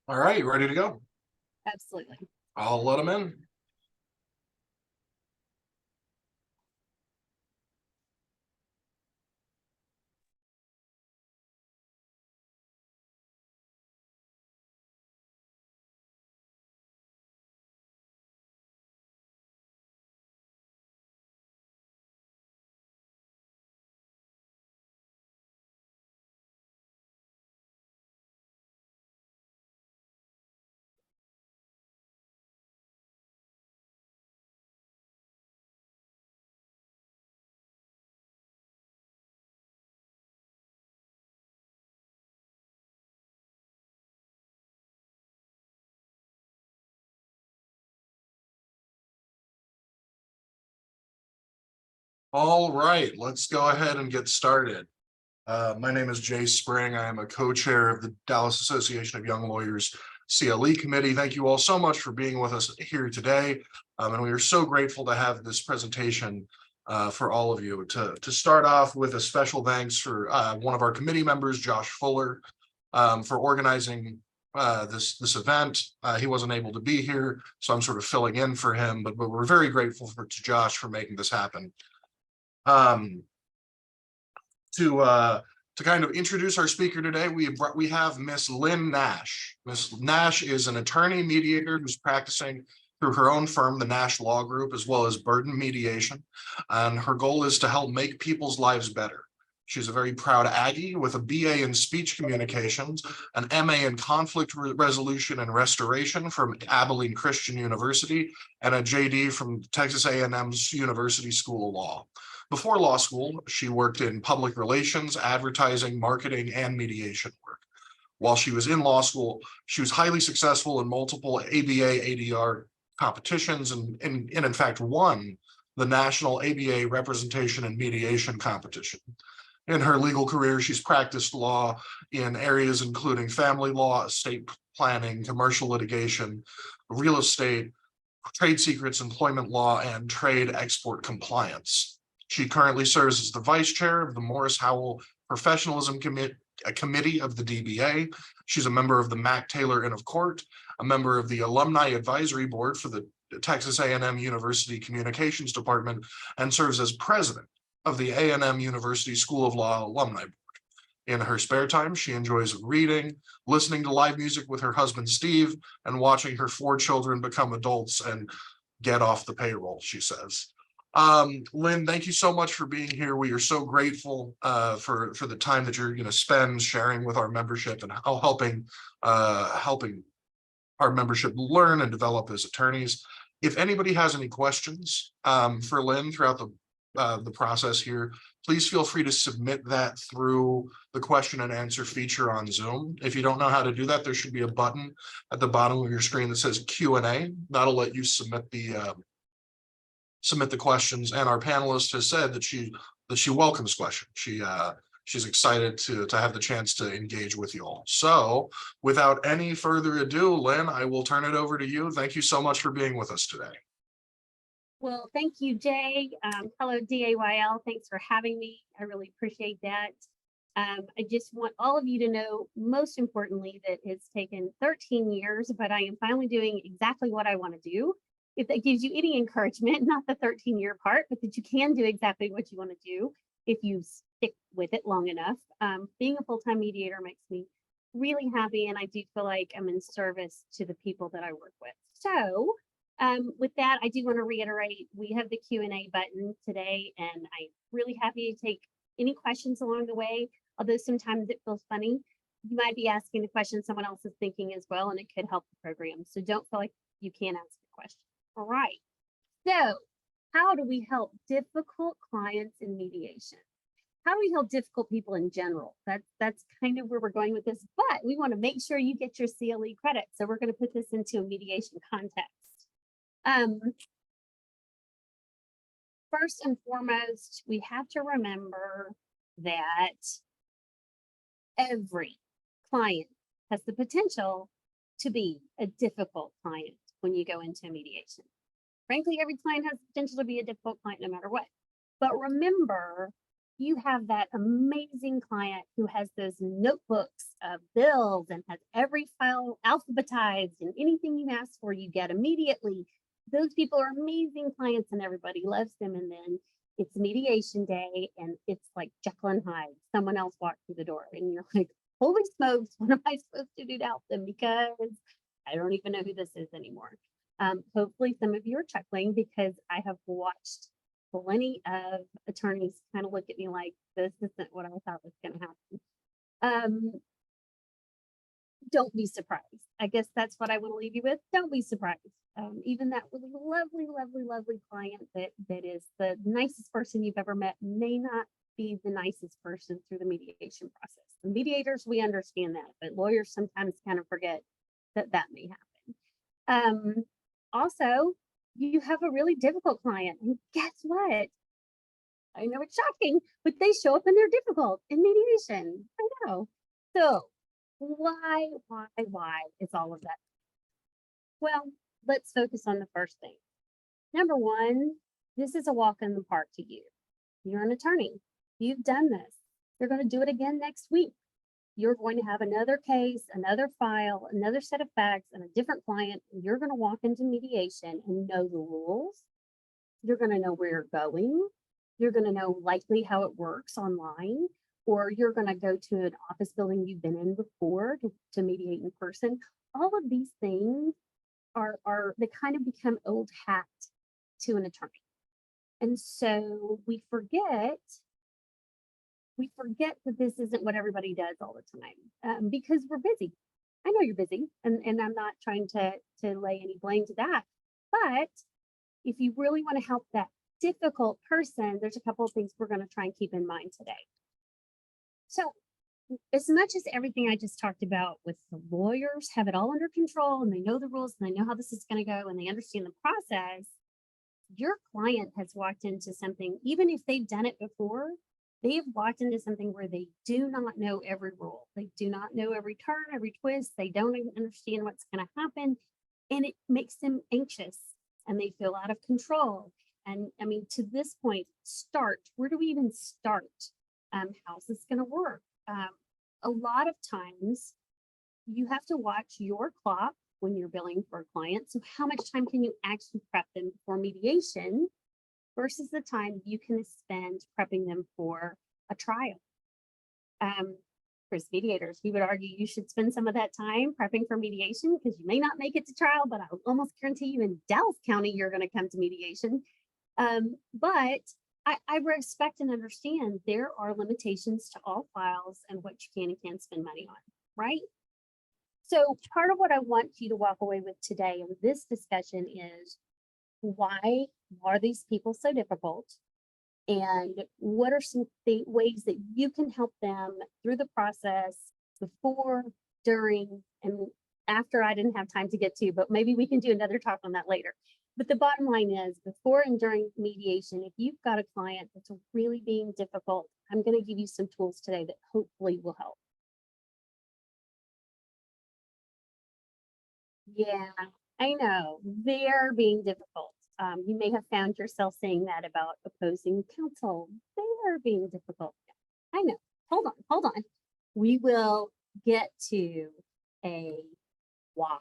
All right, you ready to go? Absolutely. I'll let them in. All right, let's go ahead and get started. My name is Jay Spring. I am a co-chair of the Dallas Association of Young Lawyers CLE Committee. Thank you all so much for being with us here today. And we are so grateful to have this presentation for all of you. To start off with a special thanks for one of our committee members, Josh Fuller, for organizing this event. He wasn't able to be here, so I'm sort of filling in for him, but we're very grateful to Josh for making this happen. To kind of introduce our speaker today, we have Miss Lynn Nash. Miss Nash is an attorney mediator who's practicing through her own firm, the Nash Law Group, as well as Burden Mediation. And her goal is to help make people's lives better. She's a very proud Aggie with a BA in speech communications, an MA in conflict resolution and restoration from Abilene Christian University, and a JD from Texas A&M's University School of Law. Before law school, she worked in public relations, advertising, marketing, and mediation work. While she was in law school, she was highly successful in multiple ABA, ADR competitions and in fact won the National ABA Representation and Mediation Competition. In her legal career, she's practiced law in areas including family law, estate planning, commercial litigation, real estate, trade secrets, employment law, and trade export compliance. She currently serves as the vice chair of the Morris Howell Professionalism Committee of the DBA. She's a member of the Mac Taylor Inn of Court, a member of the Alumni Advisory Board for the Texas A&M University Communications Department, and serves as president of the A&M University School of Law Alumni Board. In her spare time, she enjoys reading, listening to live music with her husband, Steve, and watching her 4 children become adults and get off the payroll, she says. Lynn, thank you so much for being here. We are so grateful for the time that you're going to spend sharing with our membership and helping our membership learn and develop as attorneys. If anybody has any questions for Lynn throughout the process here, please feel free to submit that through the question and answer feature on Zoom. If you don't know how to do that, there should be a button at the bottom of your screen that says Q&A. That'll let you submit the questions, and our panelist has said that she welcomes questions. She's excited to have the chance to engage with you all. So without any further ado, Lynn, I will turn it over to you. Thank you so much for being with us today. Well, thank you, Jay. Hello, DAYL. Thanks for having me. I really appreciate that. I just want all of you to know, most importantly, that it's taken 13 years, but I am finally doing exactly what I want to do. If that gives you any encouragement, not the 13-year part, but that you can do exactly what you want to do if you stick with it long enough. Being a full-time mediator makes me really happy, and I do feel like I'm in service to the people that I work with. So with that, I do want to reiterate, we have the Q&A button today, and I'm really happy to take any questions along the way, although sometimes it feels funny. You might be asking the question someone else is thinking as well, and it could help the program. So don't feel like you can't ask a question. All right. So how do we help difficult clients in mediation? How do we help difficult people in general? That's kind of where we're going with this, but we want to make sure you get your CLE credit. So we're going to put this into a mediation context. First and foremost, we have to remember that every client has the potential to be a difficult client when you go into mediation. Frankly, every client has the potential to be a difficult client no matter what. But remember you have that amazing client who has those notebooks of bills and has every file alphabetized, and anything you ask for, you get immediately. Those people are amazing clients and everybody loves them. And then it's mediation day and it's like Jekyll and Hyde. Someone else walked through the door and you're like, holy smokes, what am I supposed to do to help them? Because I don't even know who this is anymore. Hopefully some of you are chuckling because I have watched plenty of attorneys kind of look at me like, this isn't what I thought was going to happen. Don't be surprised. I guess that's what I want to leave you with. Don't be surprised. Even that really lovely, lovely, lovely client that is the nicest person you've ever met may not be the nicest person through the mediation process. The mediators, we understand that, but lawyers sometimes kind of forget that that may happen. Also, you have a really difficult client, and guess what? I know it's shocking, but they show up and they're difficult in mediation. I know. So why is all of that? Well, let's focus on the first thing. Number one, this is a walk in the park to you. You're an attorney. You've done this. You're going to do it again next week. You're going to have another case, another file, another set of facts, and a different client. And you're going to walk into mediation and know the rules. You're going to know where you're going. You're going to know likely how it works online, or you're going to go to an office building you've been in before to mediate in person. All of these things they kind of become old hat to an attorney. And so we forget that this isn't what everybody does all the time, because we're busy. I know you're busy, and I'm not trying to lay any blame to that. But if you really want to help that difficult person, there's a couple of things we're going to try and keep in mind today. So as much as everything I just talked about with the lawyers have it all under control and they know the rules and they know how this is going to go and they understand the process, your client has walked into something, even if they've done it before, they have walked into something where they do not know every rule. They do not know every turn, every twist. They don't even understand what's going to happen. And it makes them anxious and they feel out of control. And I mean, to this point, where do we even start? How's this going to work? A lot of times you have to watch your clock when you're billing for a client. So how much time can you actually prep them for mediation versus the time you can spend prepping them for a trial? For mediators, we would argue you should spend some of that time prepping for mediation because you may not make it to trial, but I'll almost guarantee you in Dallas County, you're going to come to mediation. But I respect and understand there are limitations to all files and what you can and can't spend money on, right? So part of what I want you to walk away with today in this discussion is, why are these people so difficult? And what are some ways that you can help them through the process before, during, and after I didn't have time to get to, but maybe we can do another talk on that later. But the bottom line is, before and during mediation, if you've got a client that's really being difficult, I'm going to give you some tools today that hopefully will help. Yeah, I know, they're being difficult. You may have found yourself saying that about opposing counsel. They are being difficult. I know. Hold on. We will get to a why.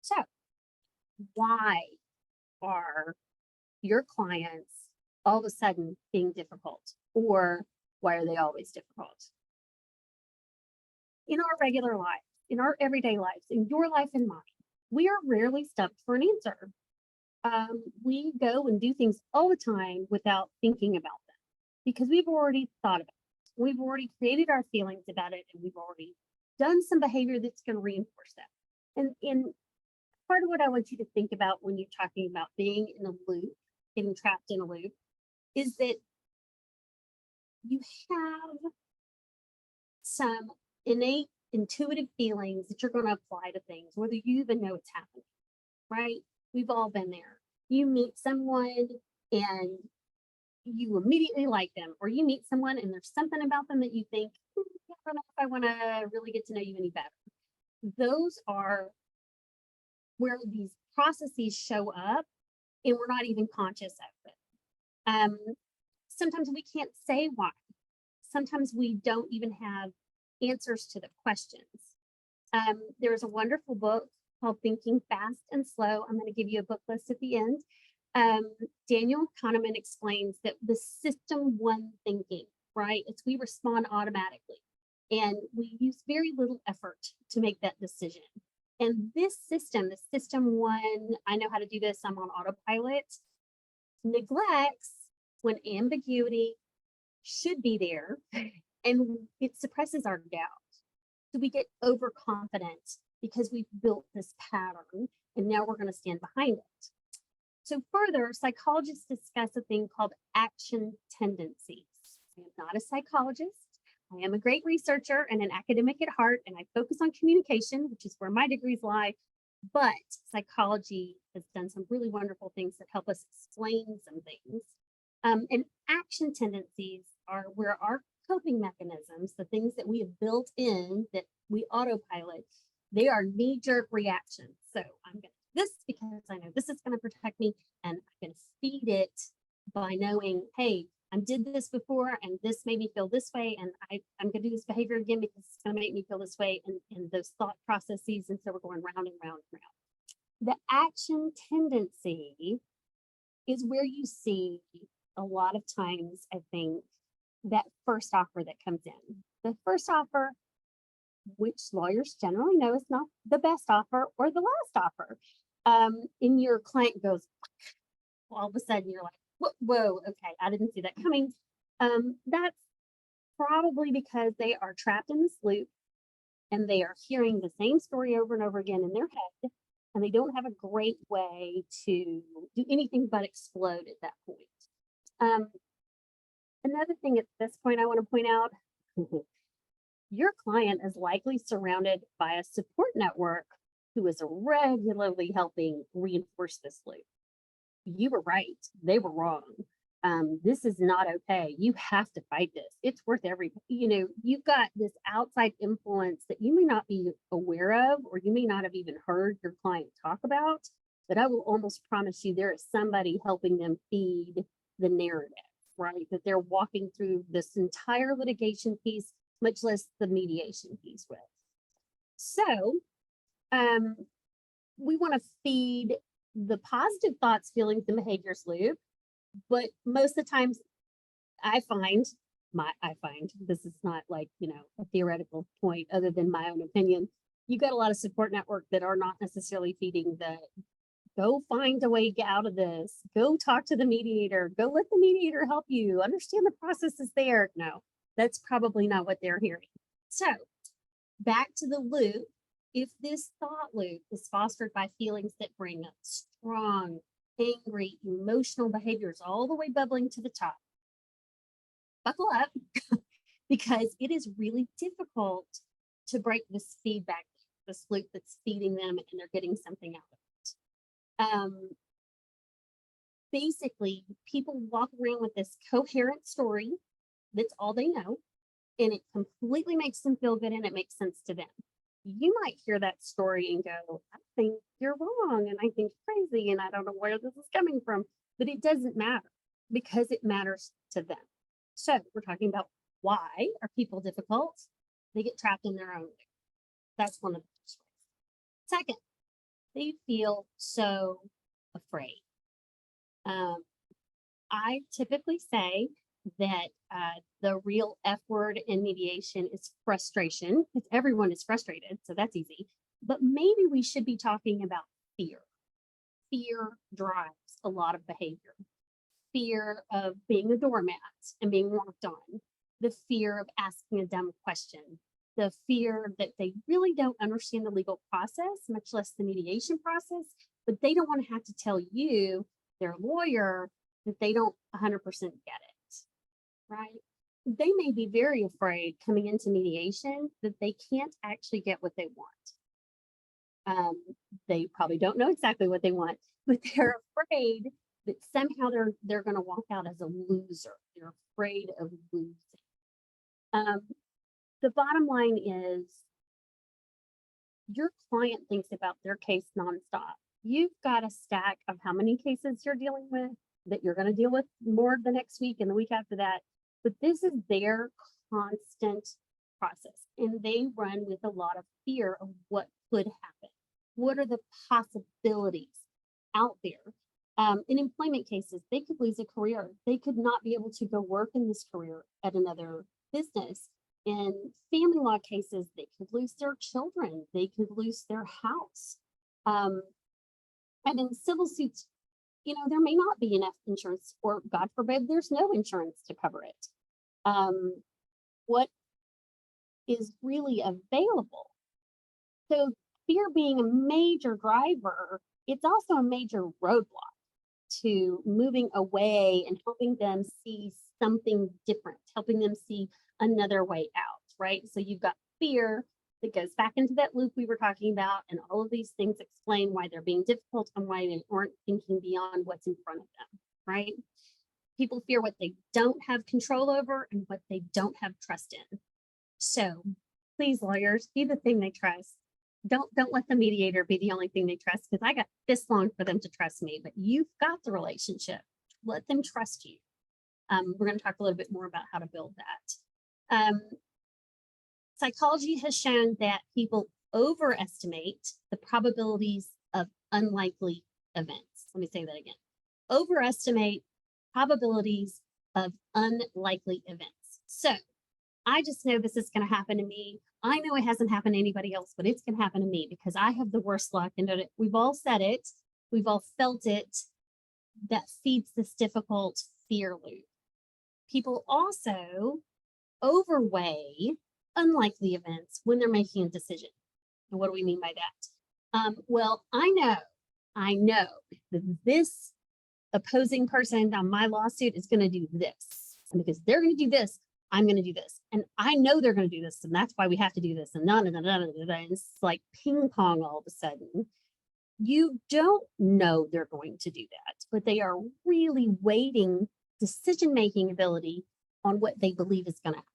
So, why are your clients all of a sudden being difficult, or why are they always difficult? In our regular lives, in our everyday lives, in your life and mine, we are rarely stumped for an answer. We go and do things all the time without thinking about them because we've already thought about it. We've already created our feelings about it, and we've already done some behavior that's going to reinforce that. And part of what I want you to think about when you're talking about being in a loop, getting trapped in a loop, is that you have some innate intuitive feelings that you're going to apply to things, whether you even know it's happening, right? We've all been there. You meet someone and you immediately like them, or you meet someone and there's something about them that you think, I don't know if I want to really get to know you any better. Those are where these processes show up and we're not even conscious of it. sometimes we can't say why. Sometimes we don't even have answers to the questions. There's a wonderful book called Thinking Fast and Slow. I'm going to give you a book list at the end. Daniel Kahneman explains that the system one thinking, right? It's we respond automatically and we use very little effort to make that decision. And this system, the system one, I know how to do this, I'm on autopilot, neglects when ambiguity should be there and it suppresses our doubt. So we get overconfident because we've built this pattern and now we're going to stand behind it. So further, psychologists discuss a thing called action tendencies. I am not a psychologist. I am a great researcher and an academic at heart, and I focus on communication, which is where my degrees lie. But psychology has done some really wonderful things that help us explain some things. And action tendencies are where our coping mechanisms, the things that we have built in that we autopilot, they are knee-jerk reactions. So I'm going to do this because I know this is going to protect me, and I'm going to feed it by knowing, hey, I did this before and this made me feel this way, and I'm going to do this behavior again because it's going to make me feel this way, and those thought processes, and so we're going round and round and round. The action tendency is where you see a lot of times, I think, that first offer that comes in. The first offer, which lawyers generally know is not the best offer or the last offer. And your client goes, all of a sudden you're like, whoa, okay, I didn't see that coming. That's probably because they are trapped in this loop and they are hearing the same story over and over again in their head, and they don't have a great way to do anything but explode at that point. Another thing at this point I want to point out, your client is likely surrounded by a support network who is regularly helping reinforce this loop. You were right, they were wrong. This is not okay. You have to fight this. It's worth you've got this outside influence that you may not be aware of, or you may not have even heard your client talk about, but I will almost promise you there is somebody helping them feed the narrative, right? That they're walking through this entire litigation piece, much less the mediation piece with. So we want to feed the positive thoughts, feelings, and behaviors loop. But most of the times I find this is not like, a theoretical point other than my own opinion. You got a lot of support network that are not necessarily feeding the go find a way out of this, go talk to the mediator, go let the mediator help you, understand the process is there. No, that's probably not what they're hearing. So back to the loop. If this thought loop is fostered by feelings that bring up strong, angry, emotional behaviors all the way bubbling to the top, buckle up because it is really difficult to break this feedback, this loop that's feeding them and they're getting something out of it. Basically, people walk around with this coherent story that's all they know, and it completely makes them feel good and it makes sense to them. You might hear that story and go, I think you're wrong, and I think you're crazy, and I don't know where this is coming from, but it doesn't matter because it matters to them. So we're talking about why are people difficult? They get trapped in their own way. That's one of the first ways. Second, they feel so afraid. I typically say that the real F word in mediation is frustration, because everyone is frustrated, so that's easy. But maybe we should be talking about fear. Fear drives a lot of behavior. Fear of being a doormat and being walked on. The fear of asking a dumb question. The fear that they really don't understand the legal process, much less the mediation process, but they don't want to have to tell you, their lawyer, that they don't 100% get it. Right? They may be very afraid coming into mediation that they can't actually get what they want. They probably don't know exactly what they want, but they're afraid that somehow they're going to walk out as a loser. They're afraid of losing. The bottom line is your client thinks about their case nonstop. You've got a stack of how many cases you're dealing with, that you're going to deal with more the next week and the week after that. But this is their constant process, and they run with a lot of fear of what could happen. What are the possibilities out there? In employment cases, they could lose a career. They could not be able to go work in this career at another business. In family law cases, they could lose their children. They could lose their house. And in civil suits, you know, there may not be enough insurance, or God forbid, there's no insurance to cover it. What is really available? So fear being a major driver, it's also a major roadblock to moving away and helping them see something different, helping them see another way out, right? So you've got fear that goes back into that loop we were talking about, and all of these things explain why they're being difficult and why they aren't thinking beyond what's in front of them, right? People fear what they don't have control over and what they don't have trust in. So please, lawyers, be the thing they trust. Don't let the mediator be the only thing they trust, because I got this long for them to trust me, but you've got the relationship. Let them trust you. We're going to talk a little bit more about how to build that. Psychology has shown that people overestimate the probabilities of unlikely events. Let me say that again. Overestimate probabilities of unlikely events. So I just know this is going to happen to me. I know it hasn't happened to anybody else, but it's going to happen to me because I have the worst luck. And we've all said it. We've all felt it. That feeds this difficult fear loop. People also overweigh unlikely events when they're making a decision. And what do we mean by that? Well, I know that this opposing person on my lawsuit is going to do this. And because they're going to do this, I'm going to do this. And I know they're going to do this. And that's why we have to do this. And it's like ping pong all of a sudden. You don't know they're going to do that, but they are really weighting decision-making ability on what they believe is going to happen,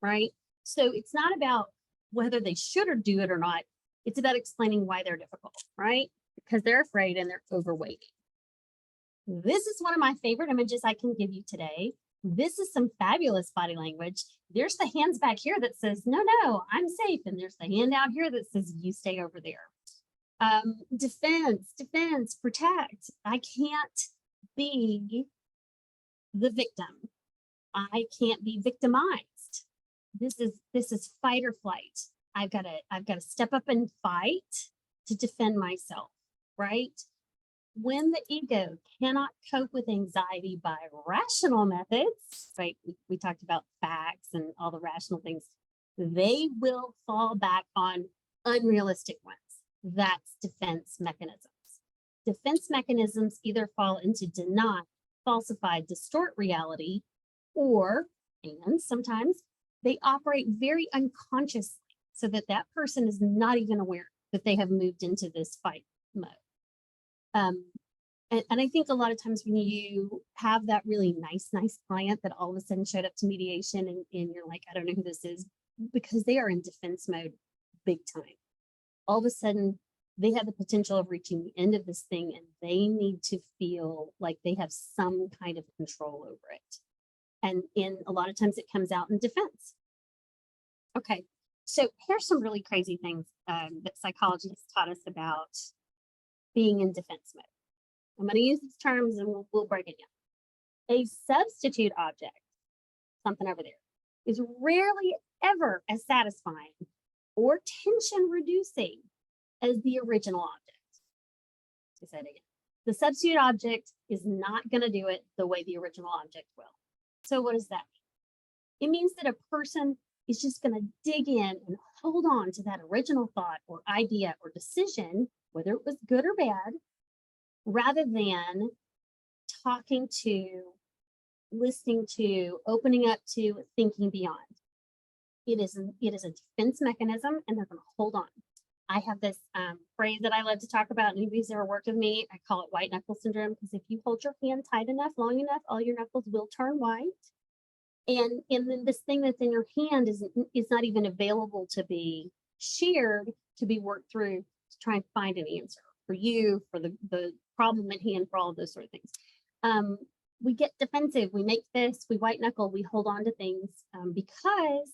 right? So it's not about whether they should or do it or not. It's about explaining why they're difficult, right? Because they're afraid and they're overweighting. This is one of my favorite images I can give you today. This is some fabulous body language. There's the hands back here that says, no, I'm safe. And there's the hand out here that says, you stay over there. Defense, protect. I can't be the victim. I can't be victimized. This is fight or flight. I've got to step up and fight to defend myself, right? When the ego cannot cope with anxiety by rational methods, right? We talked about facts and all the rational things. They will fall back on unrealistic ones. That's defense mechanisms. Defense mechanisms either fall into deny, falsify, distort reality, and sometimes they operate very unconsciously so that that person is not even aware that they have moved into this fight mode. And I think a lot of times when you have that really nice client that all of a sudden showed up to mediation and you're like, I don't know who this is, because they are in defense mode big time. All of a sudden, they have the potential of reaching the end of this thing and they need to feel like they have some kind of control over it. And in a lot of times it comes out in defense. Okay, so here's some really crazy things that psychology has taught us about being in defense mode. I'm going to use these terms and we'll break it down. A substitute object, something over there, is rarely ever as satisfying or tension reducing as the original object. To say it again, the substitute object is not going to do it the way the original object will. So what does that mean? It means that a person is just going to dig in and hold on to that original thought or idea or decision, whether it was good or bad, rather than talking to, listening to, opening up to, thinking beyond. It is a defense mechanism, and they're going to hold on. I have this phrase that I love to talk about. Anybody's ever worked with me, I call it white knuckle syndrome, because if you hold your hand tight enough, long enough, all your knuckles will turn white. And then this thing that's in your hand is not even available to be shared, to be worked through, to try and find an answer for you, for the problem at hand, for all of those sort of things. we get defensive, we make fists, we white knuckle, we hold on to things because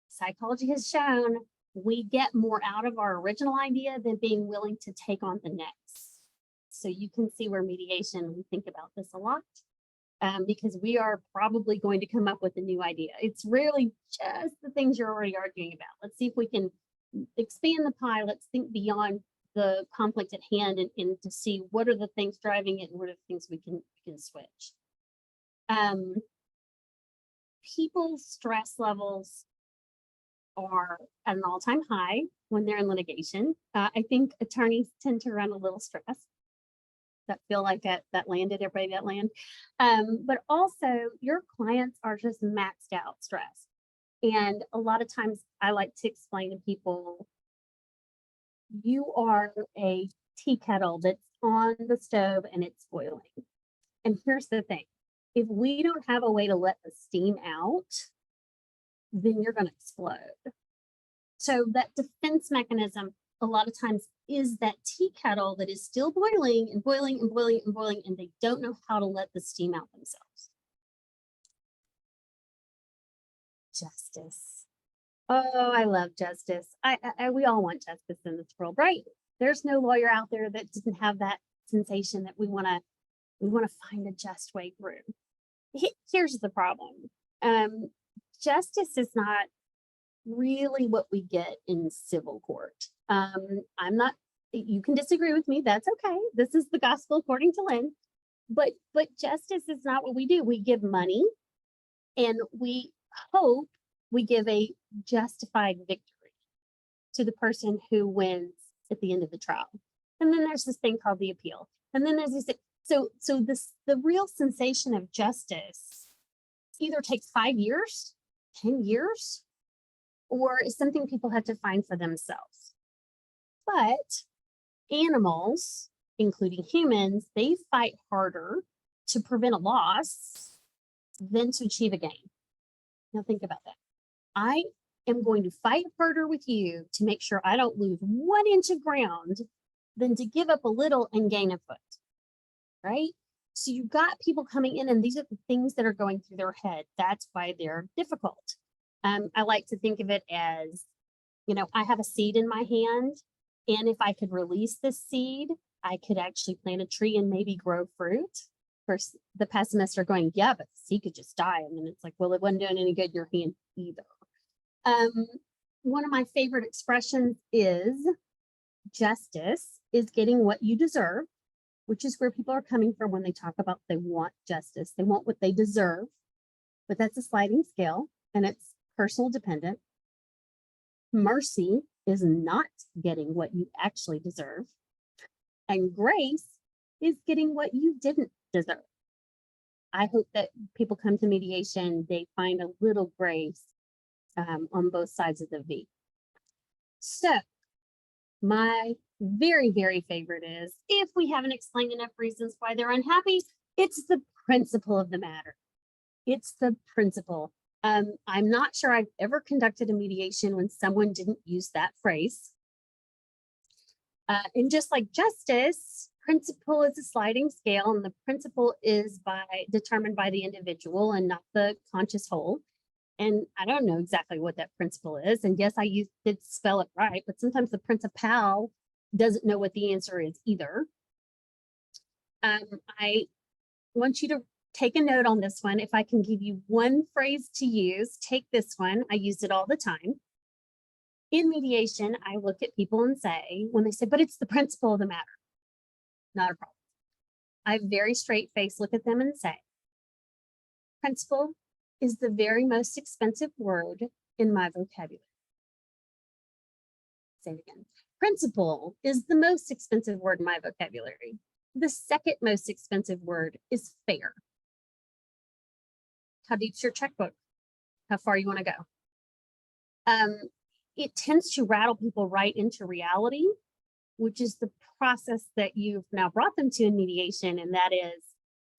psychology has shown we get more out of our original idea than being willing to take on the next. So you can see where mediation, we think about this a lot because we are probably going to come up with a new idea. It's rarely just the things you're already arguing about. Let's see if we can expand the pie. Let's think beyond the conflict at hand and to see what are the things driving it and what are the things we can switch. People's stress levels are at an all-time high when they're in litigation. I think attorneys tend to run a little stressed. That feel like that landed everybody that land. But also your clients are just maxed out stressed. And a lot of times I like to explain to people, you are a tea kettle that's on the stove and it's boiling. And here's the thing, if we don't have a way to let the steam out, then you're going to explode. So that defense mechanism a lot of times is that tea kettle that is still boiling and boiling and boiling and boiling, and they don't know how to let the steam out themselves. Justice. Oh, I love justice. We all want justice in this world, right? There's no lawyer out there that doesn't have that sensation that we want to find a just way through. Here's the problem. Justice is not really what we get in civil court. You can disagree with me, that's okay. This is the gospel according to Lynn. But justice is not what we do. We give money and we hope we give a justified victory to the person who wins at the end of the trial. And then there's this thing called the appeal. And then there's this, so the real sensation of justice either takes 5 years, 10 years, or is something people have to find for themselves. But animals, including humans, they fight harder to prevent a loss than to achieve a gain. Now think about that. I am going to fight harder with you to make sure I don't lose 1 inch of ground than to give up a little and gain a foot, right? So you've got people coming in and these are the things that are going through their head. That's why they're difficult. I like to think of it as, I have a seed in my hand, and if I could release this seed, I could actually plant a tree and maybe grow fruit. Of course, the pessimists are going, yeah, but the seed could just die. And then it's like, well, it wasn't doing any good in your hand either. One of my favorite expressions is justice is getting what you deserve, which is where people are coming from when they talk about they want justice. They want what they deserve, but that's a sliding scale and it's personal dependent. Mercy is not getting what you actually deserve. And grace is getting what you didn't deserve. I hope that people come to mediation, they find a little grace on both sides of the V. So my very, very favorite is, if we haven't explained enough reasons why they're unhappy, it's the principle of the matter. It's the principle. I'm not sure I've ever conducted a mediation when someone didn't use that phrase. And just like justice, principle is a sliding scale, and the principle is determined by the individual and not the conscious whole. And I don't know exactly what that principle is. And yes, I did spell it right, but sometimes the principal doesn't know what the answer is either. I want you to take a note on this one. If I can give you one phrase to use, take this one. I use it all the time. In mediation, I look at people and say, when they say, but it's the principle of the matter, not a problem. I very straight face look at them and say, principle is the very most expensive word in my vocabulary. Say it again. Principle is the most expensive word in my vocabulary. The second most expensive word is fair. How deep's your checkbook? How far you want to go? It tends to rattle people right into reality, which is the process that you've now brought them to in mediation. And that is,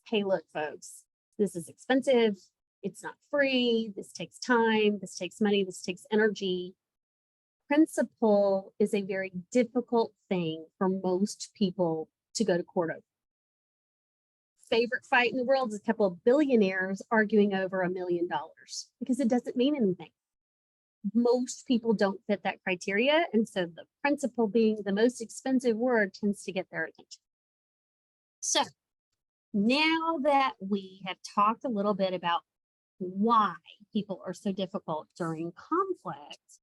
hey, look, folks, this is expensive. It's not free. This takes time. This takes money. This takes energy. Principle is a very difficult thing for most people to go to court over. favorite fight in the world is a couple of billionaires arguing over $1 million because it doesn't mean anything. Most people don't fit that criteria. And so the principle being the most expensive word tends to get their attention. So now that we have talked a little bit about why people are so difficult during conflict,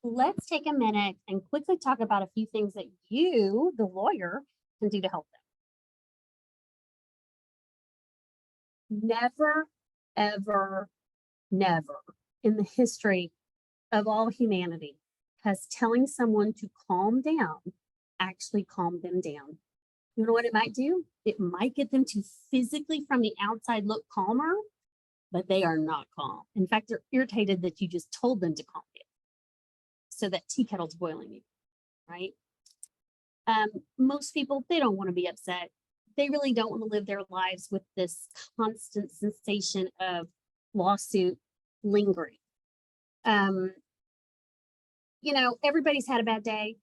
let's take a minute and quickly talk about a few things that you, the lawyer, can do to help them. Never, ever, never in the history of all humanity has telling someone to calm down actually calmed them down. You know what it might do? It might get them to physically from the outside look calmer, but they are not calm. In fact, they're irritated that you just told them to calm down. So that tea kettle's boiling, right? Most people, they don't want to be upset. They really don't want to live their lives with this constant sensation of lawsuit lingering. You know, everybody's had a bad day.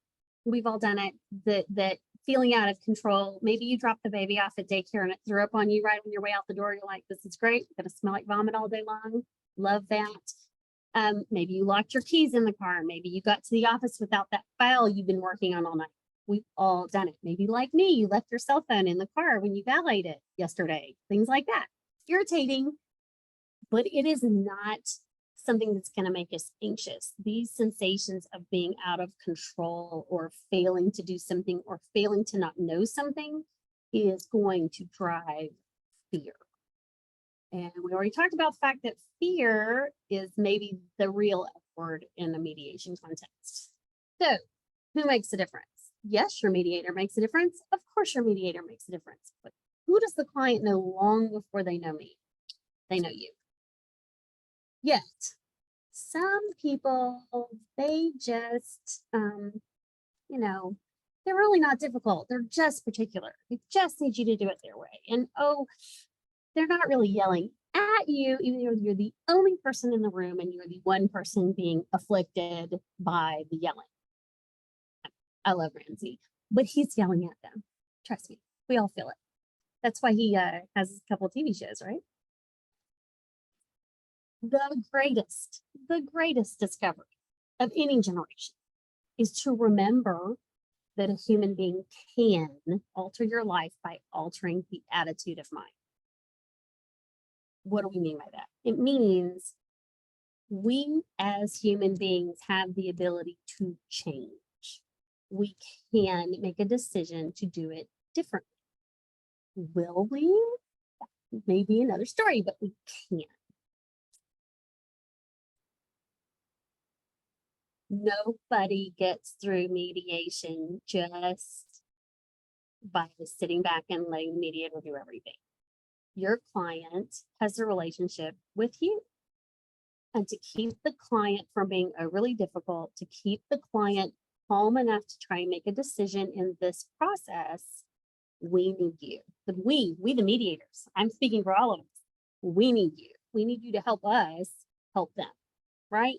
We've all done it. That feeling out of control. Maybe you dropped the baby off at daycare and it threw up on you right on your way out the door. You're like, this is great. Gonna smell like vomit all day long. Love that. Maybe you locked your keys in the car. Maybe you got to the office without that file you've been working on all night. We've all done it. Maybe like me, you left your cell phone in the car when you valeted it yesterday. Things like that. Irritating, but it is not something that's going to make us anxious. These sensations of being out of control or failing to do something or failing to not know something is going to drive fear. And we already talked about the fact that fear is maybe the real F word in a mediation context. So who makes a difference? Yes, your mediator makes a difference. Of course, your mediator makes a difference. But who does the client know long before they know me? They know you. Yet, some people, they just, you know, they're really not difficult. They're just particular. They just need you to do it their way. And oh, they're not really yelling at you, even though you're the only person in the room and you're the one person being afflicted by the yelling. I love Ramsey, but he's yelling at them. Trust me, we all feel it. That's why he has a couple of TV shows, right? The greatest discovery of any generation is to remember that a human being can alter your life by altering the attitude of mind. What do we mean by that? It means we as human beings have the ability to change. We can make a decision to do it differently. Will we? That may be another story, but we can. Nobody gets through mediation just by sitting back and letting the mediator do everything. Your client has a relationship with you. And to keep the client from being overly difficult, to keep the client calm enough to try and make a decision in this process, we need you. We the mediators, I'm speaking for all of us. We need you. We need you to help us help them, right?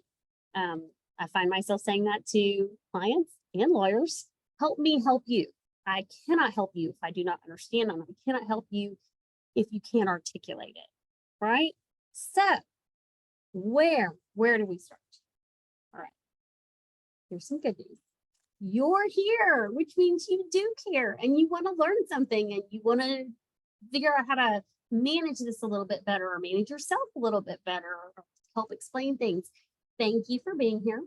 I find myself saying that to clients and lawyers. Help me help you. I cannot help you if I do not understand them. I cannot help you if you can't articulate it, right? So where do we start? All right, here's some good news. You're here, which means you do care and you want to learn something and you want to figure out how to manage this a little bit better or manage yourself a little bit better or help explain things. Thank you for being here.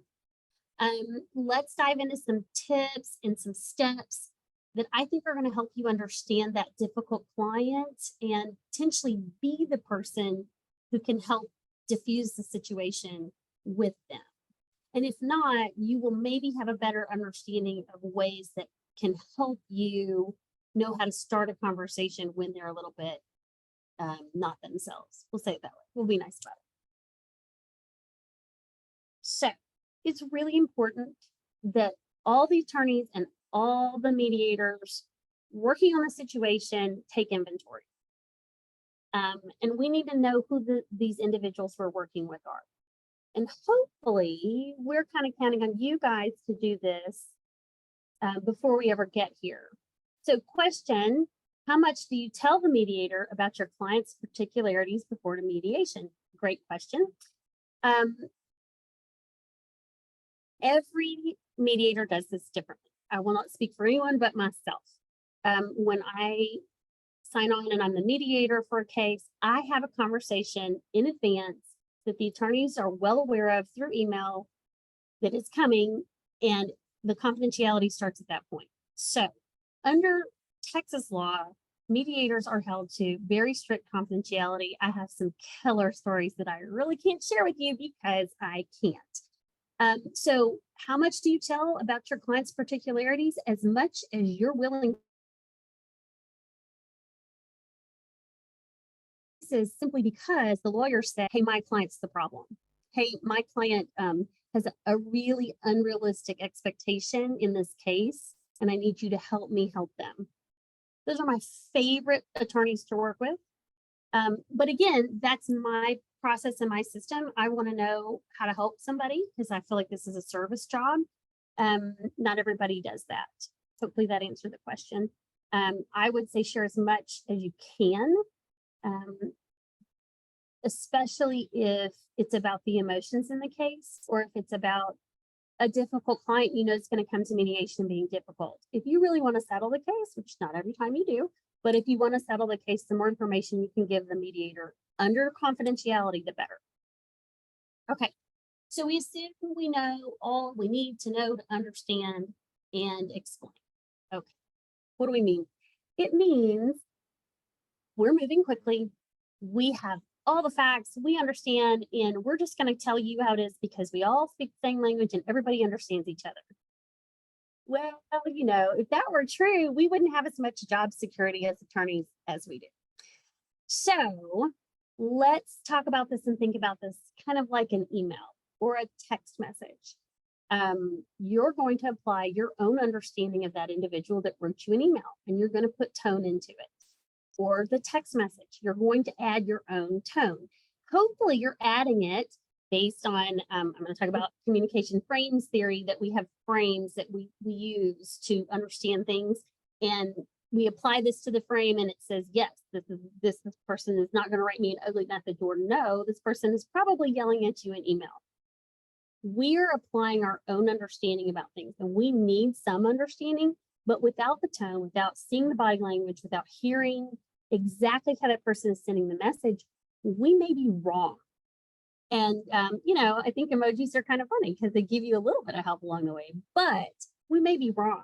Let's dive into some tips and some steps that I think are going to help you understand that difficult client and potentially be the person who can help diffuse the situation with them. And if not, you will maybe have a better understanding of ways that can help you know how to start a conversation when they're a little bit not themselves. We'll say it that way. We'll be nice about it. So it's really important that all the attorneys and all the mediators working on the situation take inventory. And we need to know who these individuals we're working with are. And hopefully we're kind of counting on you guys to do this before we ever get here. So question, How much do you tell the mediator about your client's particularities before the mediation? Great question. Every mediator does this differently. I will not speak for anyone but myself. When I sign on and I'm the mediator for a case, I have a conversation in advance that the attorneys are well aware of through email that it's coming, and the confidentiality starts at that point. So under Texas law, mediators are held to very strict confidentiality. I have some killer stories that I really can't share with you because I can't. So how much do you tell about your client's particularities? As much as you're willing. This is simply because the lawyer said, hey, my client's the problem. Hey, my client has a really unrealistic expectation in this case, and I need you to help me help them. Those are my favorite attorneys to work with. But again, that's my process and my system. I want to know how to help somebody because I feel like this is a service job. Not everybody does that. Hopefully that answered the question. I would say share as much as you can, especially if it's about the emotions in the case, or if it's about a difficult client, you know, it's going to come to mediation being difficult. If you really want to settle the case, which not every time you do, but if you want to settle the case, the more information you can give the mediator under confidentiality, the better. Okay, so we assume we know all we need to know to understand and explain. Okay, what do we mean? It means we're moving quickly. We have all the facts, we understand, and we're just going to tell you how it is because we all speak the same language and everybody understands each other. Well, you know, if that were true, we wouldn't have as much job security as attorneys as we do. So let's talk about this and think about this kind of like an email or a text message. You're going to apply your own understanding of that individual that wrote you an email, and you're going to put tone into it. Or the text message, you're going to add your own tone. Hopefully you're adding it based on, I'm going to talk about communication frames theory, that we have frames that we use to understand things. And we apply this to the frame and it says, yes, this person is not going to write me an ugly message, or no, this person is probably yelling at you in email. We're applying our own understanding about things, and we need some understanding, but without the tone, without seeing the body language, without hearing exactly how that person is sending the message, we may be wrong. And, you know, I think emojis are kind of funny because they give you a little bit of help along the way, but we may be wrong.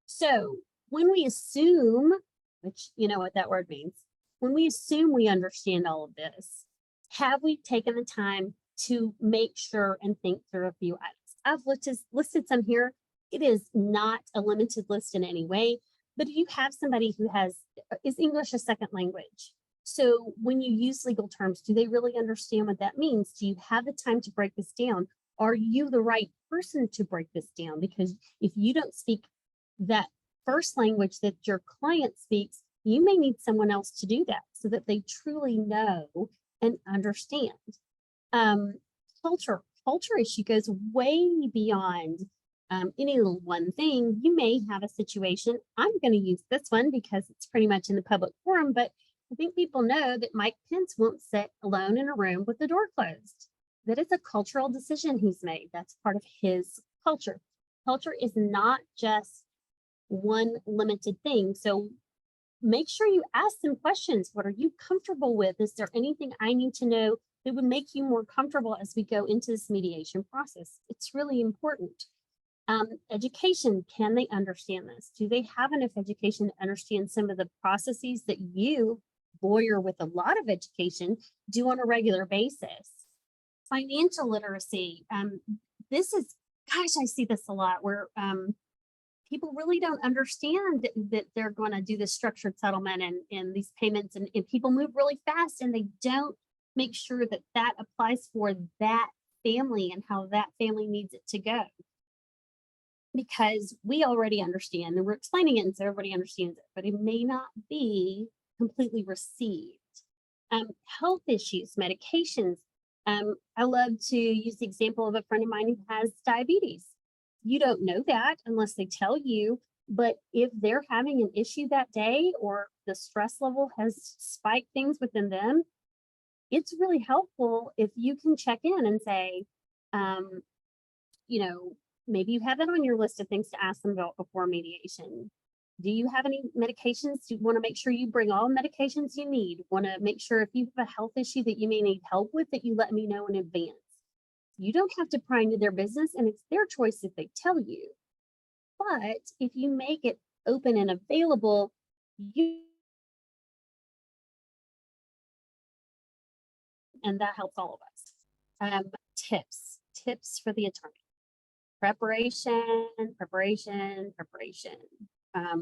So when we assume, which you know what that word means, when we assume we understand all of this, have we taken the time to make sure and think through a few items? I've listed some here. It is not a limited list in any way, but if you have somebody who is English a second language, so when you use legal terms, do they really understand what that means? Do you have the time to break this down? Are you the right person to break this down? Because if you don't speak that first language that your client speaks, you may need someone else to do that so that they truly know and understand. Culture issue goes way beyond any one thing. You may have a situation, I'm going to use this one because it's pretty much in the public forum, but I think people know that Mike Pence won't sit alone in a room with the door closed. That is a cultural decision he's made. That's part of his culture. Culture is not just one limited thing. So make sure you ask some questions. What are you comfortable with? Is there anything I need to know that would make you more comfortable as we go into this mediation process? It's really important. Education, can they understand this? Do they have enough education to understand some of the processes that you, lawyer with a lot of education, do on a regular basis? Financial literacy. This is, gosh, I see this a lot where people really don't understand that they're going to do this structured settlement and these payments, and people move really fast and they don't make sure that that applies for that family and how that family needs it to go. Because we already understand and we're explaining it and so everybody understands it, but it may not be completely received. Health issues, medications. I love to use the example of a friend of mine who has diabetes. You don't know that unless they tell you, but if they're having an issue that day, or the stress level has spiked things within them, it's really helpful if you can check in and say, you know, maybe you have that on your list of things to ask them about before mediation. Do you have any medications? Do you want to make sure you bring all medications you need? Want to make sure if you have a health issue that you may need help with, that you let me know in advance. You don't have to pry into their business, and it's their choice if they tell you. But if you make it open and available, and that helps all of us. Tips for the attorney. Preparation.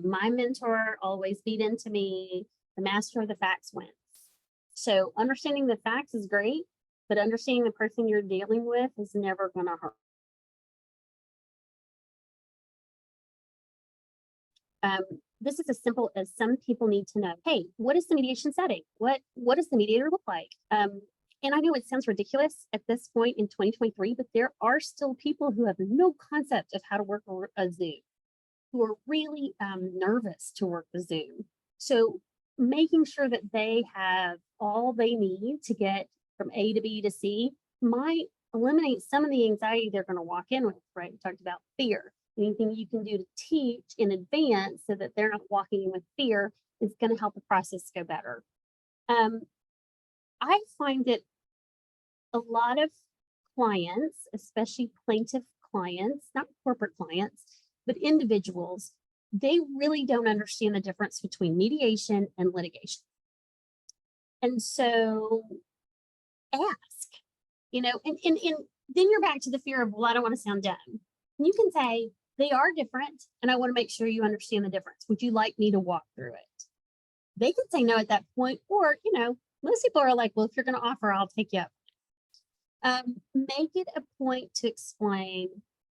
My mentor always beat into me, the master of the facts wins. So understanding the facts is great, but understanding the person you're dealing with is never going to hurt. This is as simple as some people need to know, hey, what is the mediation setting? What does the mediator look like? And I know it sounds ridiculous at this point in 2023, but there are still people who have no concept of how to work a Zoom, who are really nervous to work the Zoom. So making sure that they have all they need to get from A to B to C might eliminate some of the anxiety they're going to walk in with, right? We talked about fear. Anything you can do to teach in advance so that they're not walking in with fear is going to help the process go better. I find that a lot of clients, especially plaintiff clients, not corporate clients, but individuals, they really don't understand the difference between mediation and litigation. And so ask, you know, and then you're back to the fear of, well, I don't want to sound dumb. And you can say, they are different, and I want to make sure you understand the difference. Would you like me to walk through it? They can say no at that point, or, you know, most people are like, well, if you're going to offer, I'll take you up. Make it a point to explain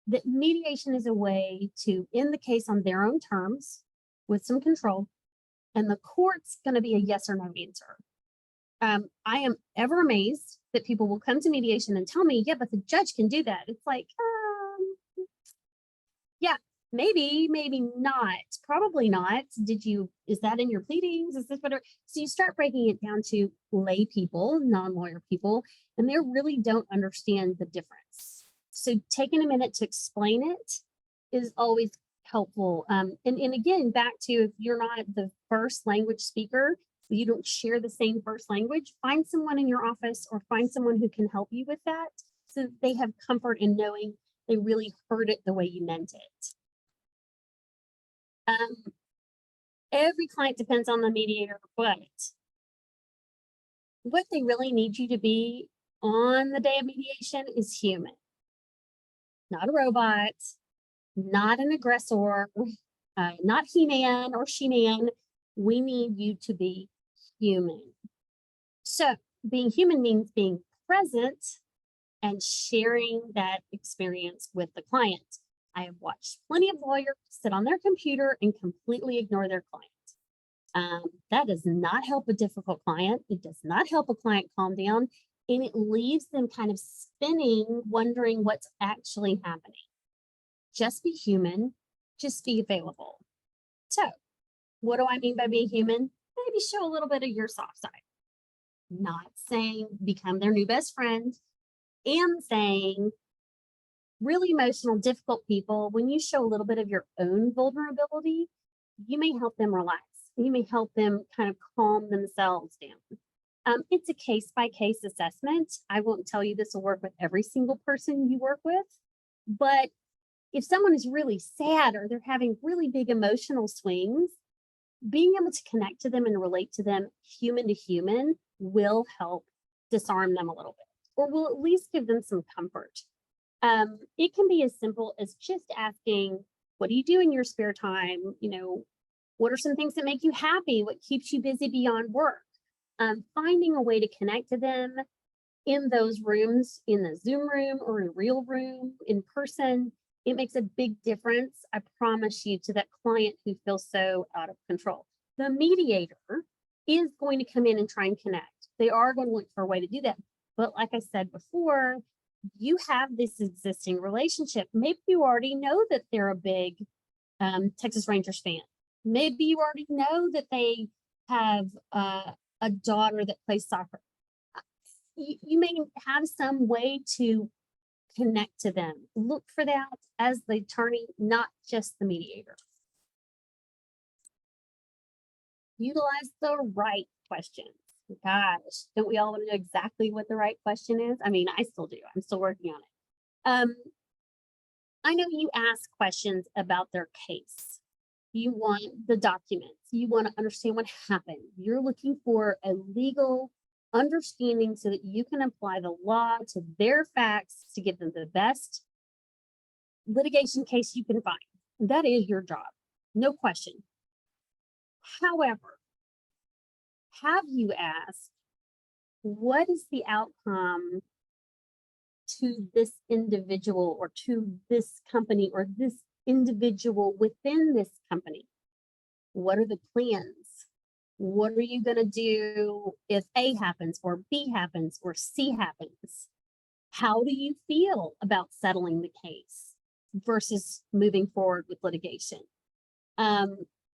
that mediation is a way to end the case on their own terms with some control, and the court's going to be a yes or no answer. I am ever amazed that people will come to mediation and tell me, yeah, but the judge can do that. It's like, yeah, maybe not, probably not. Is that in your pleadings? Is this better? So you start breaking it down to lay people, non-lawyer people, and they really don't understand the difference. So taking a minute to explain it is always helpful. And again, back to, if you're not the first language speaker, you don't share the same first language, find someone in your office or find someone who can help you with that, so that they have comfort in knowing they really heard it the way you meant it. Every client depends on the mediator, but what they really need you to be on the day of mediation is human, not a robot, not an aggressor, not he-man or she-man. We need you to be human. So being human means being present and sharing that experience with the client. I have watched plenty of lawyers sit on their computer and completely ignore their client. That does not help a difficult client. It does not help a client calm down, and it leaves them kind of spinning, wondering what's actually happening. Just be human, just be available. So what do I mean by being human? Maybe show a little bit of your soft side. Not saying become their new best friend. And saying really emotional, difficult people, when you show a little bit of your own vulnerability, you may help them relax. You may help them kind of calm themselves down. It's a case-by-case assessment. I won't tell you this will work with every single person you work with, but if someone is really sad or they're having really big emotional swings, being able to connect to them and relate to them human to human will help disarm them a little bit, or will at least give them some comfort. It can be as simple as just asking, what do you do in your spare time? You know, what are some things that make you happy? What keeps you busy beyond work? Finding a way to connect to them in those rooms, in the Zoom room or in a real room, in person, it makes a big difference, I promise you, to that client who feels so out of control. The mediator is going to come in and try and connect. They are going to look for a way to do that. But like I said before, you have this existing relationship. Maybe you already know that they're a big Texas Rangers fan. Maybe you already know that they have a daughter that plays soccer. You may have some way to connect to them. Look for that as the attorney, not just the mediator. Utilize the right questions. Gosh, don't we all want to know exactly what the right question is? I mean, I still do. I'm still working on it. I know you ask questions about their case. You want the documents. You want to understand what happened. You're looking for a legal understanding so that you can apply the law to their facts to give them the best litigation case you can find. That is your job, no question. However, have you asked, what is the outcome to this individual or to this company or this individual within this company? What are the plans? What are you going to do if A happens or B happens or C happens? How do you feel about settling the case versus moving forward with litigation?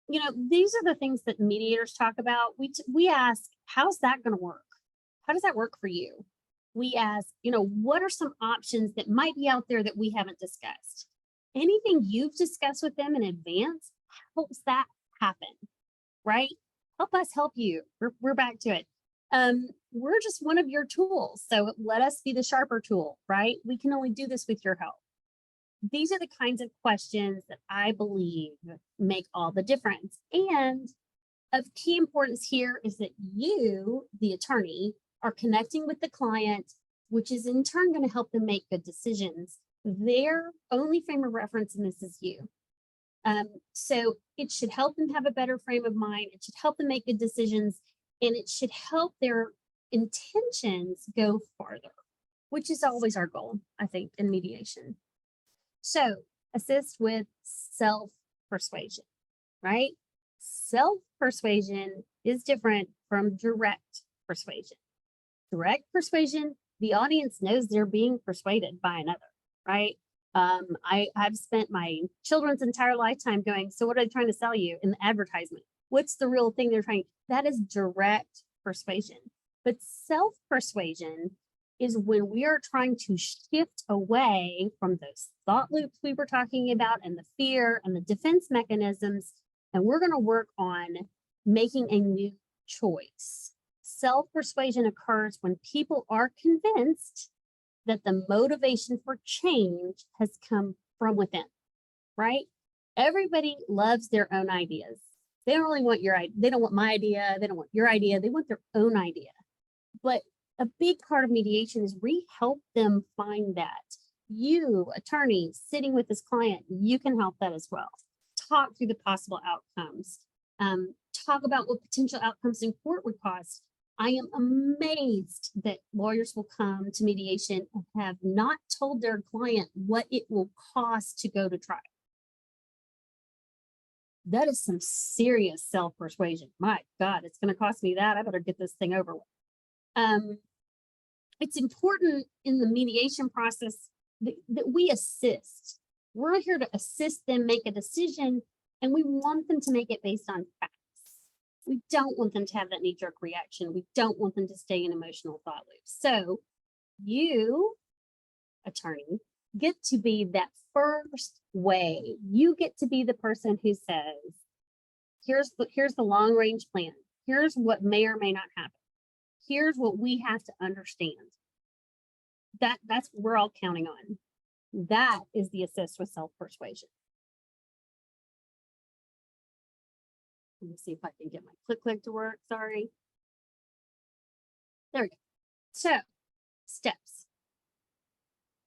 You know, these are the things that mediators talk about. We ask, how's that going to work? How does that work for you? We ask, you know, what are some options that might be out there that we haven't discussed? Anything you've discussed with them in advance helps that happen, right? Help us help you. We're back to it. We're just one of your tools. So let us be the sharper tool, right? We can only do this with your help. These are the kinds of questions that I believe make all the difference. And of key importance here is that you, the attorney, are connecting with the client, which is in turn going to help them make good decisions. Their only frame of reference in this is you. So it should help them have a better frame of mind. It should help them make good decisions, and it should help their intentions go farther, which is always our goal, I think, in mediation. So assist with self-persuasion, right? Self-persuasion is different from direct persuasion. Direct persuasion, the audience knows they're being persuaded by another, right? I've spent my children's entire lifetime going, so what are they trying to sell you in the advertisement? What's the real thing they're trying? That is direct persuasion. But self-persuasion is when we are trying to shift away from those thought loops we were talking about and the fear and the defense mechanisms, and we're going to work on making a new choice. Self-persuasion occurs when people are convinced that the motivation for change has come from within, right? Everybody loves their own ideas. They don't really want your idea. They don't want my idea. They don't want your idea. They want their own idea. But a big part of mediation is we help them find that. You, attorney, sitting with this client, you can help that as well. Talk through the possible outcomes. Talk about what potential outcomes in court would cost. I am amazed that lawyers will come to mediation and have not told their client what it will cost to go to trial. That is some serious self-persuasion. My God, it's going to cost me that. I better get this thing over with. It's important in the mediation process that we assist. We're here to assist them make a decision, and we want them to make it based on facts. We don't want them to have that knee-jerk reaction. We don't want them to stay in emotional thought loops. So you, attorney, get to be that first way. You get to be the person who says, here's the long-range plan. Here's what may or may not happen. Here's what we have to understand. That's what we're all counting on. That is the assist with self-persuasion. Let me see if I can get my click to work. Sorry. There we go. So, steps.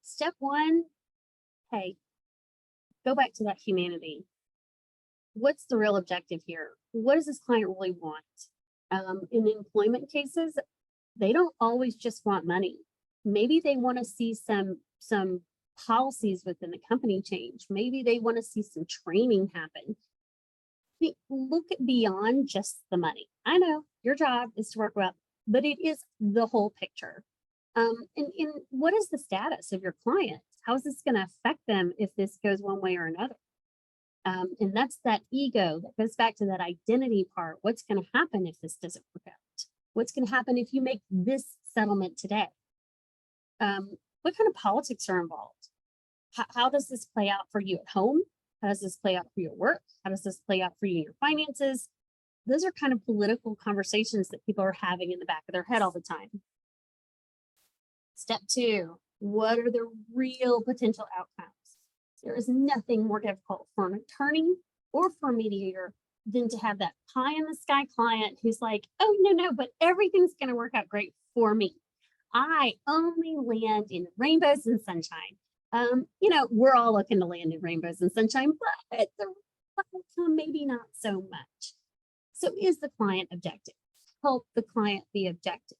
Step one, hey, go back to that humanity. What's the real objective here? What does this client really want? In employment cases, they don't always just want money. Maybe they want to see some policies within the company change. Maybe they want to see some training happen. Look beyond just the money. I know your job is to work well, but it is the whole picture. And what is the status of your client? How is this going to affect them if this goes one way or another? And that's that ego that goes back to that identity part. What's going to happen if this doesn't work out? What's going to happen if you make this settlement today? What kind of politics are involved? How does this play out for you at home? How does this play out for you at work? How does this play out for you in your finances? Those are kind of political conversations that people are having in the back of their head all the time. Step 2, what are the real potential outcomes? There is nothing more difficult for an attorney or for a mediator than to have that pie in the sky client who's like, oh, no, but everything's going to work out great for me. I only land in rainbows and sunshine. We're all looking to land in rainbows and sunshine, but the outcome maybe not so much. So is the client objective? Help the client be objective.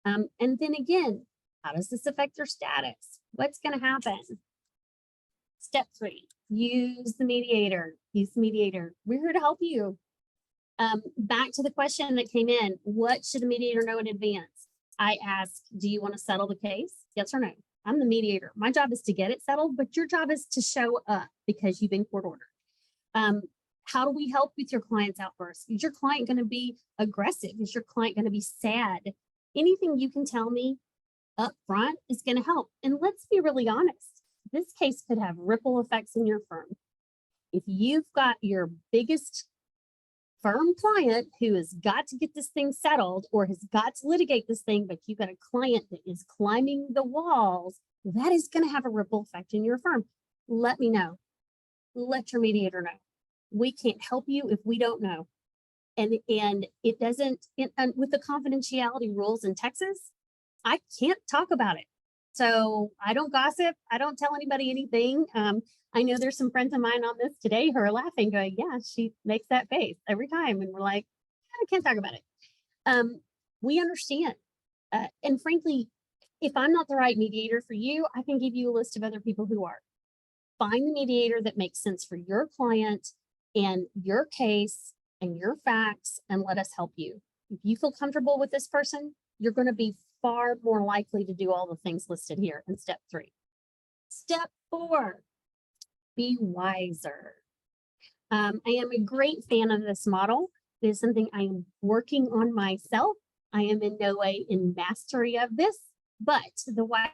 And then again, how does this affect their status? What's going to happen? Step 3, use the mediator. Use the mediator. We're here to help you. Back to the question that came in, what should the mediator know in advance? I asked, do you want to settle the case? Yes or no? I'm the mediator. My job is to get it settled, but your job is to show up because you've been court ordered. How do we help with your client's outbursts? Is your client going to be aggressive? Is your client going to be sad? Anything you can tell me up front is going to help. And let's be really honest. This case could have ripple effects in your firm. If you've got your biggest firm client who has got to get this thing settled or has got to litigate this thing, but you've got a client that is climbing the walls, that is going to have a ripple effect in your firm. Let me know. Let your mediator know. We can't help you if we don't know. And it doesn't, and with the confidentiality rules in Texas, I can't talk about it. So I don't gossip. I don't tell anybody anything. I know there's some friends of mine on this today who are laughing, going, yeah, she makes that face every time. And we're like, I can't talk about it. We understand. And frankly, if I'm not the right mediator for you, I can give you a list of other people who are. Find the mediator that makes sense for your client and your case and your facts, and let us help you. If you feel comfortable with this person, you're going to be far more likely to do all the things listed here in step 3. Step 4, be wiser. I am a great fan of this model. It is something I am working on myself. I am in no way in mastery of this, but the wiser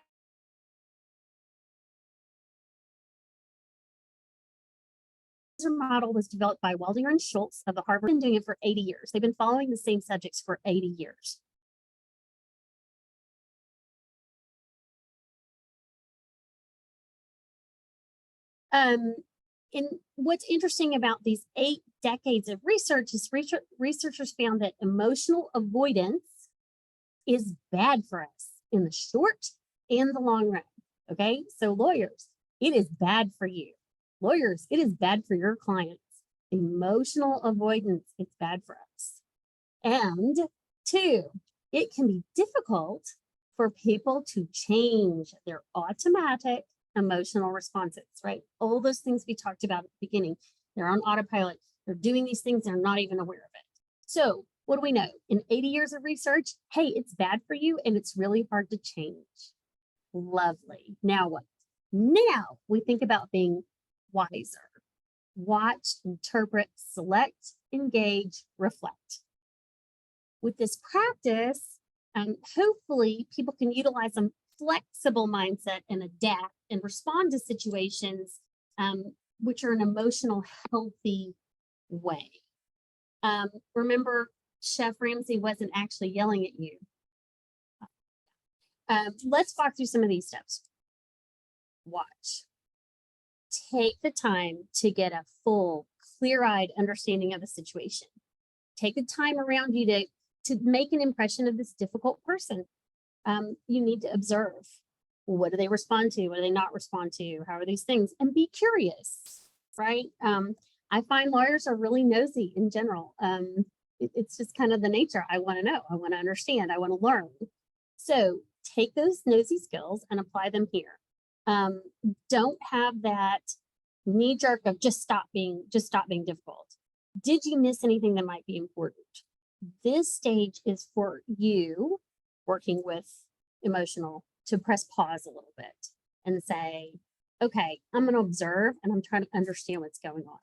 model was developed by Waldinger and Schultz of the Harvard. Been doing it for 80 years. They've been following the same subjects for 80 years. And what's interesting about these 8 decades of research is researchers found that emotional avoidance is bad for us in the short and the long run. Okay, so lawyers, it is bad for you. Lawyers, it is bad for your clients. Emotional avoidance, it's bad for us. And 2, it can be difficult for people to change their automatic emotional responses, right? All those things we talked about at the beginning, they're on autopilot. They're doing these things, they're not even aware of it. So what do we know? In 80 years of research, hey, it's bad for you and it's really hard to change. Lovely. Now what? Now we think about being wiser. Watch, interpret, select, engage, reflect. With this practice, hopefully people can utilize a flexible mindset and adapt and respond to situations which are an emotional, healthy way. Remember, Chef Ramsay wasn't actually yelling at you. Let's walk through some of these steps. Watch. Take the time to get a full, clear-eyed understanding of the situation. Take the time around you to make an impression of this difficult person. You need to observe. What do they respond to? What do they not respond to? How are these things? And be curious, right? I find lawyers are really nosy in general. It's just kind of the nature. I want to know. I want to understand. I want to learn. So take those nosy skills and apply them here. Don't have that knee jerk of just stop being difficult. Did you miss anything that might be important? This stage is for you working with emotional to press pause a little bit and say, okay, I'm going to observe and I'm trying to understand what's going on.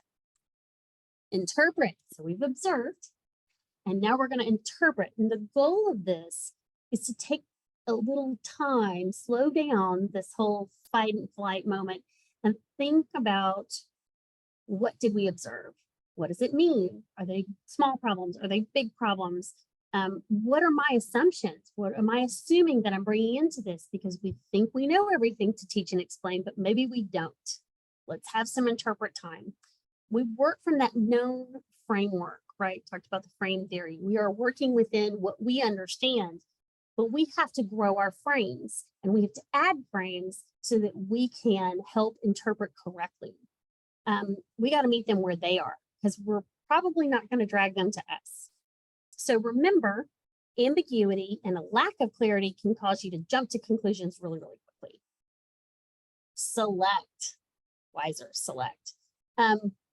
Interpret. So we've observed, and now we're going to interpret. And the goal of this is to take a little time, slow down this whole fight and flight moment, and think about, what did we observe? What does it mean? Are they small problems? Are they big problems? What are my assumptions? What am I assuming that I'm bringing into this? Because we think we know everything to teach and explain, but maybe we don't. Let's have some interpret time. We work from that known framework, right? Talked about the frame theory. We are working within what we understand, but we have to grow our frames, and we have to add frames so that we can help interpret correctly. We got to meet them where they are, because we're probably not going to drag them to us. So remember, ambiguity and a lack of clarity can cause you to jump to conclusions really, really quickly. Select, wiser, select.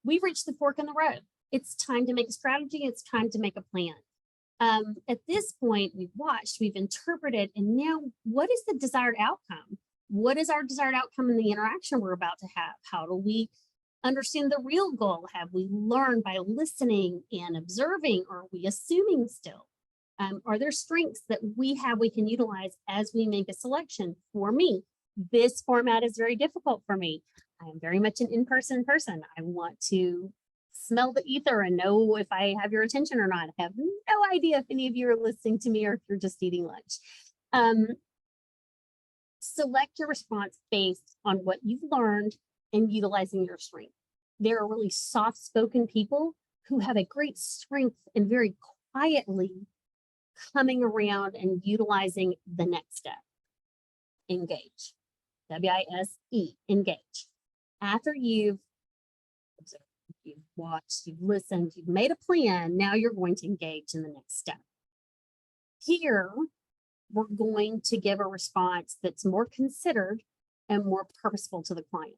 We've reached the fork in the road. It's time to make a strategy. It's time to make a plan. At this point, we've watched, we've interpreted, and now what is the desired outcome? What is our desired outcome in the interaction we're about to have? How do we understand the real goal? Have we learned by listening and observing, or are we assuming still? Are there strengths that we have we can utilize as we make a selection? For me, this format is very difficult for me. I am very much an in-person person. I want to smell the ether and know if I have your attention or not. I have no idea if any of you are listening to me or if you're just eating lunch. Select your response based on what you've learned and utilizing your strength. There are really soft-spoken people who have a great strength and very quietly coming around and utilizing the next step. Engage. W-I-S-E, engage. After you've observed, you've watched, you've listened, you've made a plan, now you're going to engage in the next step. Here, we're going to give a response that's more considered and more purposeful to the client.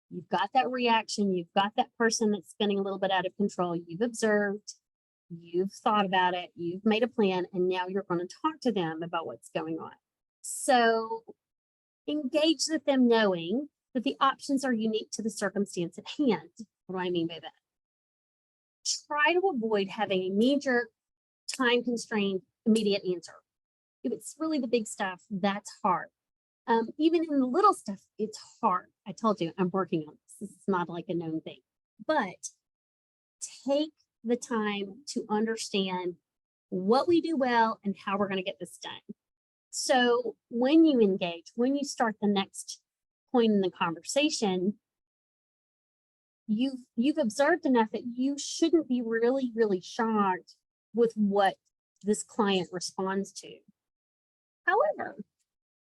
You've got that reaction, you've got that person that's spinning a little bit out of control, you've observed, you've thought about it, you've made a plan, and now you're going to talk to them about what's going on. So engage with them knowing that the options are unique to the circumstance at hand. What do I mean by that? Try to avoid having a knee-jerk, time-constrained, immediate answer. If it's really the big stuff, that's hard. Even in the little stuff, it's hard. I told you, I'm working on this. This is not like a known thing. But take the time to understand what we do well and how we're going to get this done. So when you engage, when you start the next point in the conversation, you've observed enough that you shouldn't be really, really shocked with what this client responds to. However,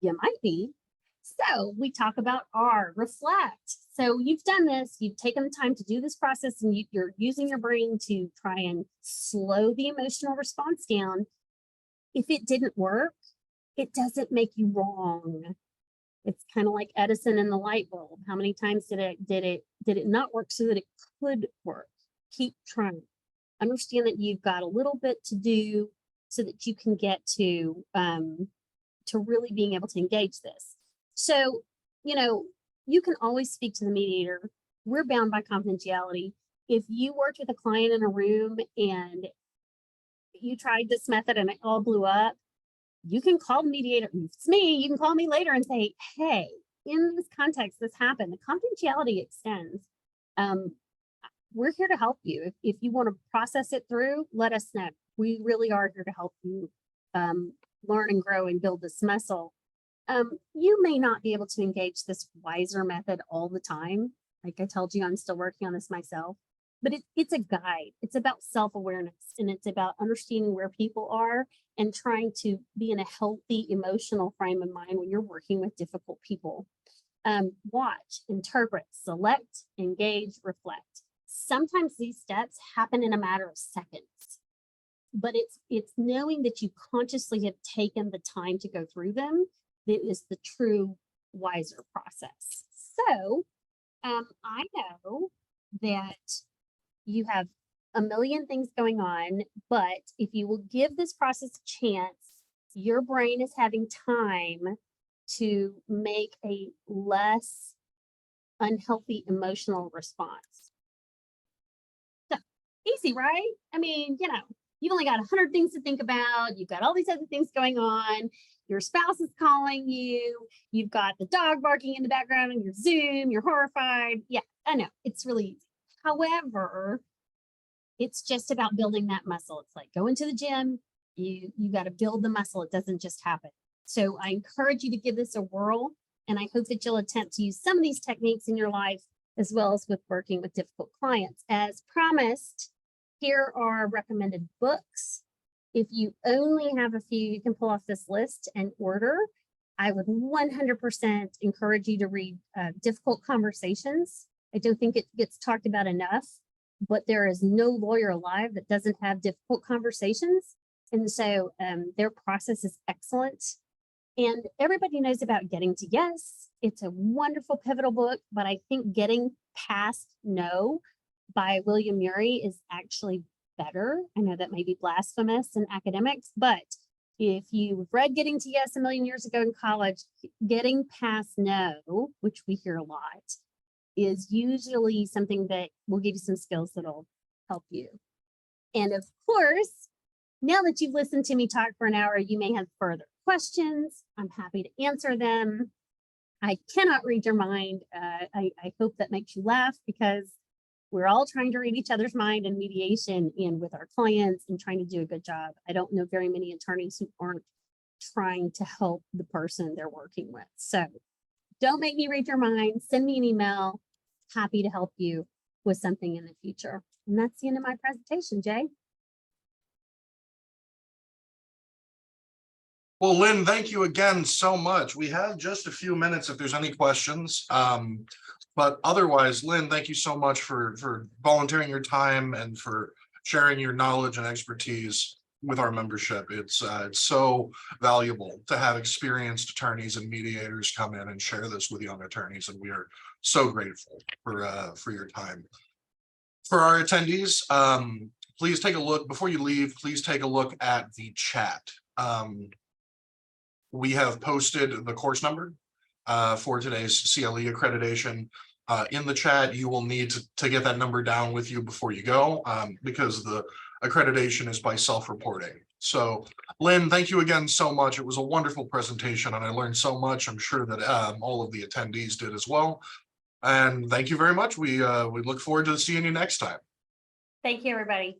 you might be. So we talk about R, reflect. So you've done this, you've taken the time to do this process, and you're using your brain to try and slow the emotional response down. If it didn't work, it doesn't make you wrong. It's kind of like Edison and the light bulb. How many times did it not work so that it could work? Keep trying. Understand that you've got a little bit to do so that you can get to really being able to engage this. So, you can always speak to the mediator. We're bound by confidentiality. If you worked with a client in a room and you tried this method and it all blew up, you can call the mediator. It's me. You can call me later and say, hey, in this context, this happened. The confidentiality extends. We're here to help you. If you want to process it through, let us know. We really are here to help you learn and grow and build this muscle. You may not be able to engage this wiser method all the time. Like I told you, I'm still working on this myself, but it's a guide. It's about self-awareness, and it's about understanding where people are and trying to be in a healthy emotional frame of mind when you're working with difficult people. Watch, interpret, select, engage, reflect. Sometimes these steps happen in a matter of seconds, but it's knowing that you consciously have taken the time to go through them that is the true wiser process. So I know that you have a million things going on, but if you will give this process a chance, your brain is having time to make a less unhealthy emotional response. So Easy, right? I mean, you've only got 100 things to think about. You've got all these other things going on. Your spouse is calling you. You've got the dog barking in the background on your Zoom. You're horrified. Yeah, I know. It's really easy. However, it's just about building that muscle. It's like going to the gym. You got to build the muscle. It doesn't just happen. So I encourage you to give this a whirl. And I hope that you'll attempt to use some of these techniques in your life, as well as with working with difficult clients. As promised, here are recommended books. If you only have a few, you can pull off this list and order. I would 100% encourage you to read Difficult Conversations. I don't think it gets talked about enough, but there is no lawyer alive that doesn't have difficult conversations. And so their process is excellent. And everybody knows about Getting to Yes. It's a wonderful, pivotal book, but I think Getting Past No by William Murray is actually better. I know that may be blasphemous in academics, but if you've read Getting to Yes a million years ago in college, Getting Past No, which we hear a lot, is usually something that will give you some skills that'll help you. And of course, now that you've listened to me talk for an hour, you may have further questions. I'm happy to answer them. I cannot read your mind. I hope that makes you laugh, because we're all trying to read each other's mind in mediation and with our clients and trying to do a good job. I don't know very many attorneys who aren't trying to help the person they're working with. So don't make me read your mind. Send me an email. Happy to help you with something in the future. And that's the end of my presentation, Jay. Well, Lynn, thank you again so much. We have just a few minutes if there's any questions. But otherwise, Lynn, thank you so much for volunteering your time and for sharing your knowledge and expertise with our membership. It's so valuable to have experienced attorneys and mediators come in and share this with young attorneys, and we are so grateful for your time. For our attendees, please take a look before you leave. Please take a look at the chat. We have posted the course number for today's CLE accreditation in the chat. You will need to get that number down with you before you go, because the accreditation is by self-reporting. So Lynn, thank you again so much. It was a wonderful presentation and I learned so much. I'm sure that all of the attendees did as well. And thank you very much. We look forward to seeing you next time. Thank you, everybody.